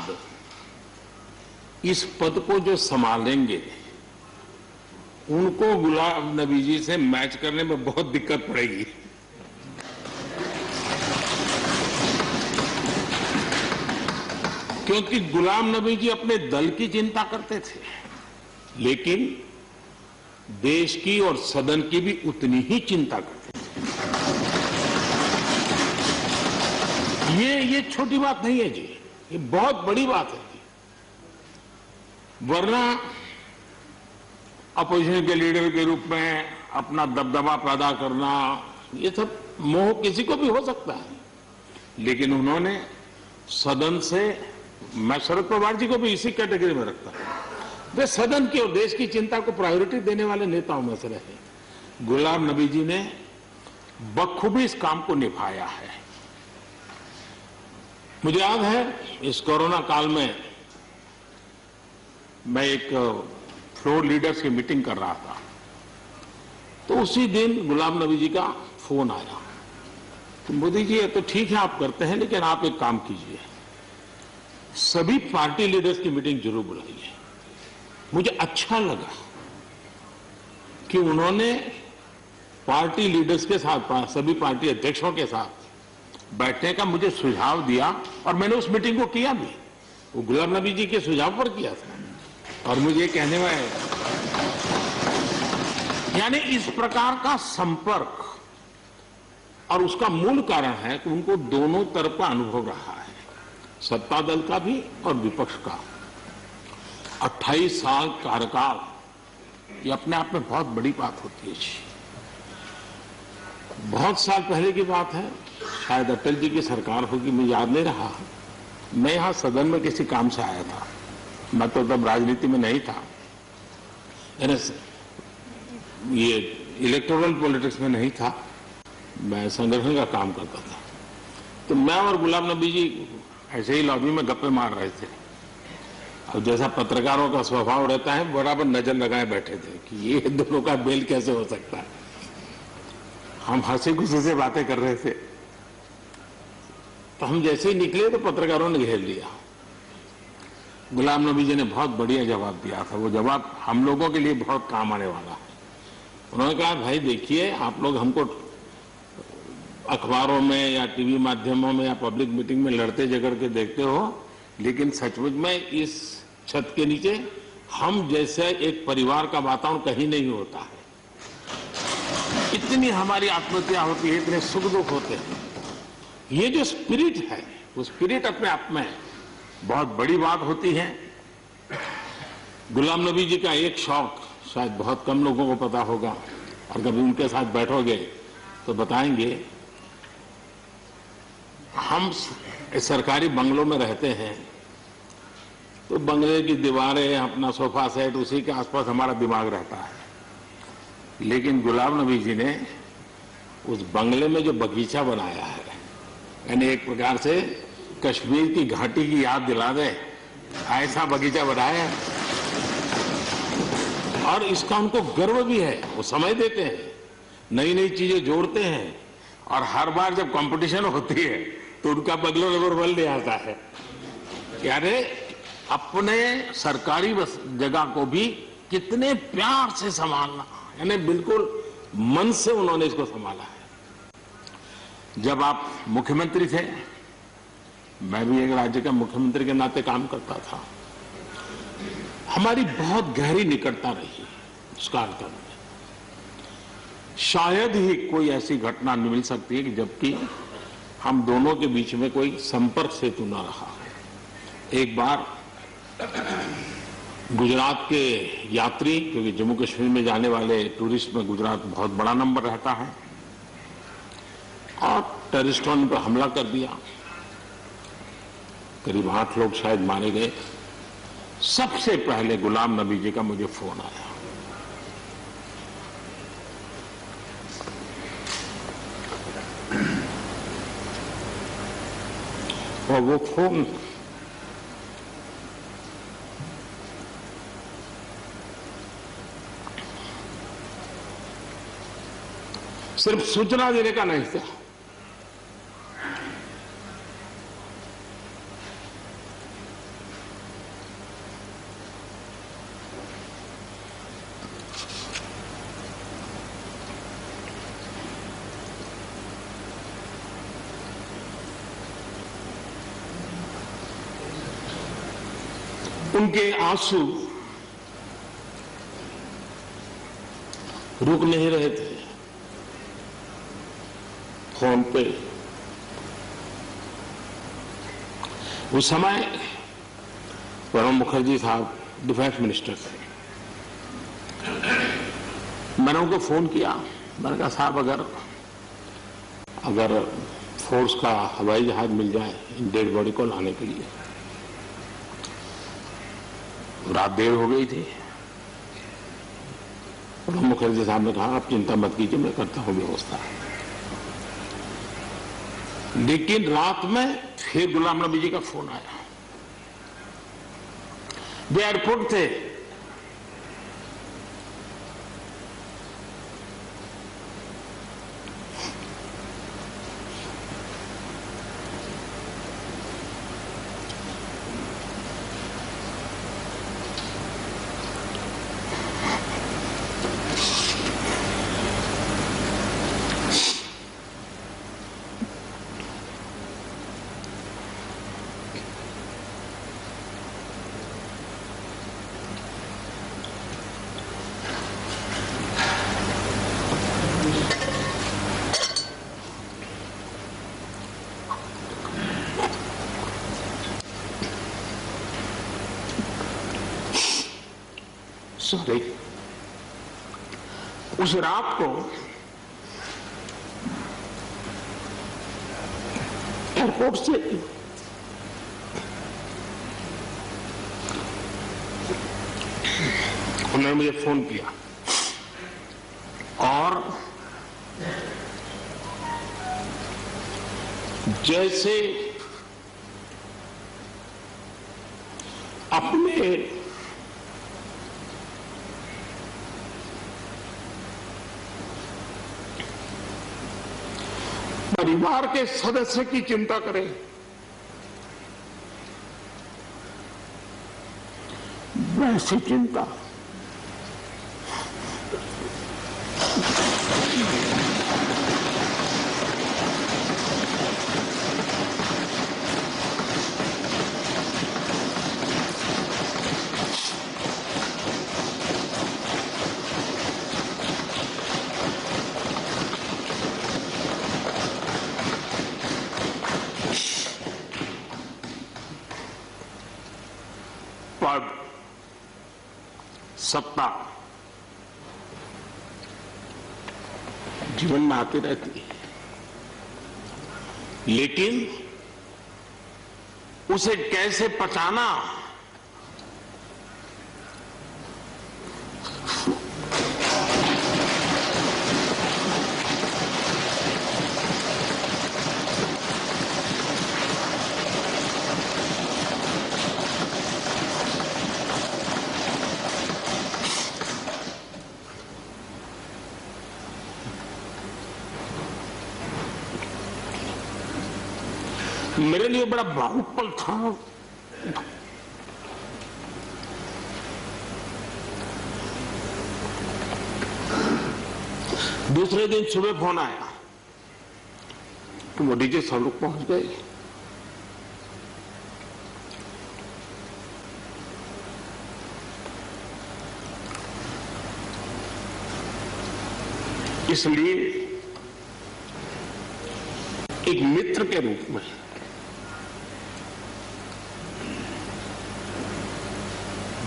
बाद इस पद को जो संभालेंगे उनको गुलाम नबी जी से मैच करने में बहुत दिक्कत पड़ेगी। क्योंकि गुलाम नबी जी अपने दल की चिंता करते थे, लेकिन देश की और सदन की भी उतनी ही चिंता करते थे। ये छोटी बात नहीं है जी, ये बहुत बड़ी बात है जी। वरना अपोजिशन के लीडर के रूप में अपना दबदबा पैदा करना, ये सब मोह किसी को भी हो सकता है, लेकिन उन्होंने सदन से, मैं शरद पवार जी को भी इसी कैटेगरी में रखता हूं, वे सदन की और देश की चिंता को प्रायोरिटी देने वाले नेताओं में से रहे। गुलाम नबी जी ने बखूबी इस काम को निभाया है। मुझे याद है इस कोरोना काल में मैं एक फ्लोर लीडर्स की मीटिंग कर रहा था, तो उसी दिन गुलाम नबी जी का फोन आया कि मोदी जी ये तो ठीक है आप करते हैं, लेकिन आप एक काम कीजिए, सभी पार्टी लीडर्स की मीटिंग जरूर बुलाइए। मुझे अच्छा लगा कि उन्होंने पार्टी लीडर्स के साथ, सभी पार्टी अध्यक्षों के साथ बैठने का मुझे सुझाव दिया, और मैंने उस मीटिंग को किया भी, वो गुलाम नबी जी के सुझाव पर किया था। और मुझे कहने में, यानी इस प्रकार का संपर्क, और उसका मूल कारण है कि उनको दोनों तरफ का अनुभव रहा है, सत्ता दल का भी और विपक्ष का। 28 साल कार्यकाल, ये अपने आप में बहुत बड़ी बात होती है जी। बहुत साल पहले की बात है, शायद अटल जी की सरकार होगी, मुझे याद नहीं रहा। मैं यहां सदन में किसी काम से आया था, मैं तो तब राजनीति में नहीं था, ये इलेक्टोरल पॉलिटिक्स में नहीं था, मैं संगठन का काम करता था। तो मैं और गुलाम नबी जी ऐसे ही लॉबी में गप्पे मार रहे थे, और जैसा पत्रकारों का स्वभाव रहता है, बराबर नजर लगाए बैठे थे कि ये दोनों का मेल कैसे हो सकता है। हम हंसी खुशी से बातें कर रहे थे, तो हम जैसे ही निकले तो पत्रकारों ने घेर लिया। गुलाम नबी जी ने बहुत बढ़िया जवाब दिया था, वो जवाब हम लोगों के लिए बहुत काम आने वाला है। उन्होंने कहा, भाई देखिए, आप लोग हमको अखबारों में या टीवी माध्यमों में या पब्लिक मीटिंग में लड़ते झगड़ के देखते हो, लेकिन सचमुच में इस छत के नीचे हम जैसे एक परिवार का वातावरण कहीं नहीं होता है। इतनी हमारी आत्महत्या होती है, इतने सुख दुख होते हैं। ये जो स्पिरिट है, वो स्पिरिट अपने आप में बहुत बड़ी बात होती है। गुलाम नबी जी का एक शौक शायद बहुत कम लोगों को पता होगा, और कभी उनके साथ बैठोगे तो बताएंगे। हम सरकारी बंगलों में रहते हैं, तो बंगले की दीवारें, अपना सोफा सेट, उसी के आसपास हमारा दिमाग रहता है। लेकिन गुलाम नबी जी ने उस बंगले में जो बगीचा बनाया है, यानी एक प्रकार से कश्मीर की घाटी की याद दिला दे, ऐसा बगीचा बनाया है। और इसका उनको गर्व भी है, वो समय देते हैं, नई नई चीजें जोड़ते हैं, और हर बार जब कंपटीशन होती है तो उनका बंगला नंबर 1 ले आता है। यानी अपने सरकारी जगह को भी कितने प्यार से संभालना, यानी बिल्कुल मन से उन्होंने इसको संभाला है। जब आप मुख्यमंत्री थे, मैं भी एक राज्य का मुख्यमंत्री के नाते काम करता था, हमारी बहुत गहरी निकटता रही इस कार्यकाल में। शायद ही कोई ऐसी घटना मिल सकती है कि जबकि हम दोनों के बीच में कोई संपर्क सेतु न रहा। एक बार गुजरात के यात्री, क्योंकि जम्मू कश्मीर में जाने वाले टूरिस्ट में गुजरात बहुत बड़ा नंबर रहता है, और टेररिस्टों ने पर हमला कर दिया, करीब 8 लोग शायद मारे गए। सबसे पहले गुलाम नबी जी का मुझे फोन आया। और वो फोन सिर्फ सूचना देने का नहीं था, उनके आंसू रुक नहीं रहे थे। फोन पे उस समय प्रणब मुखर्जी साहब डिफेंस मिनिस्टर थे। मैंने उनको फोन किया, मैंने कहा साहब अगर फोर्स का हवाई जहाज मिल जाए इन डेड बॉडी को लाने के लिए। रात देर हो गई थी। प्रणब मुखर्जी साहब ने कहा आप चिंता मत कीजिए, मैं करता हूं व्यवस्था। लेकिन रात में फिर गुलाम नबी जी का फोन आया। वे एयरपोर्ट थे। सॉरी, उस रात को एयरपोर्ट से उन्होंने मुझे फोन किया और जैसे अपने परिवार के सदस्य की चिंता करें, वैसी चिंता पद, सत्ता जीवन में आती रहती है, लेकिन उसे कैसे पचाना मेरे लिए बड़ा भावुक पल था। दूसरे दिन सुबह फोन आया कि मोदी जी सब लोग पहुंच गए। इसलिए एक मित्र के रूप में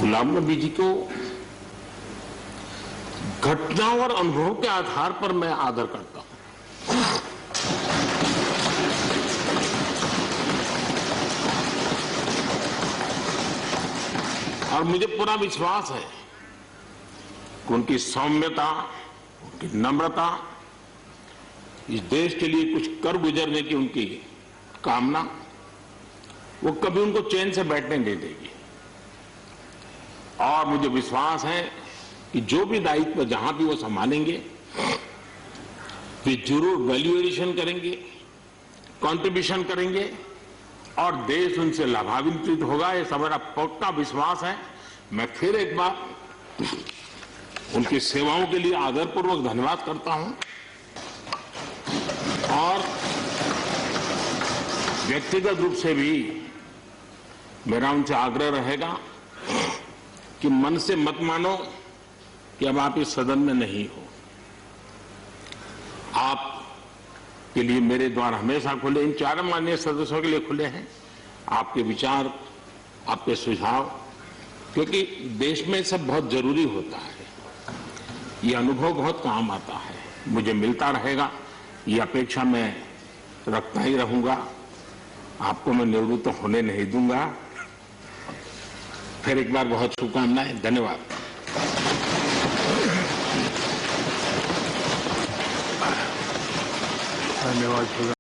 गुलाम नबी जी को घटना और अनुभव के आधार पर मैं आदर करता हूं। और मुझे पूरा विश्वास है कि उनकी सौम्यता, उनकी नम्रता, इस देश के लिए कुछ कर गुजरने की उनकी कामना, वो कभी उनको चैन से बैठने नहीं देगी। और मुझे विश्वास है कि जो भी दायित्व जहां भी वो संभालेंगे, वे जरूर वैल्यू एडिशन करेंगे, कंट्रीब्यूशन करेंगे और देश उनसे लाभान्वित होगा। ये सब मेरा पक्का विश्वास है। मैं फिर एक बार उनकी सेवाओं के लिए आदरपूर्वक धन्यवाद करता हूं और व्यक्तिगत रूप से भी मेरा उनसे आग्रह रहेगा कि मन से मत मानो कि अब आप इस सदन में नहीं हो। आप के लिए मेरे द्वार हमेशा खुले, इन चारों माननीय सदस्यों के लिए खुले हैं। आपके विचार, आपके सुझाव, क्योंकि देश में सब बहुत जरूरी होता है। ये अनुभव बहुत काम आता है, मुझे मिलता रहेगा, ये अपेक्षा मैं रखता ही रहूंगा। आपको मैं निवृत्त होने नहीं दूंगा। फिर एक बार बहुत शुभकामनाएं, धन्यवाद। धन्यवाद।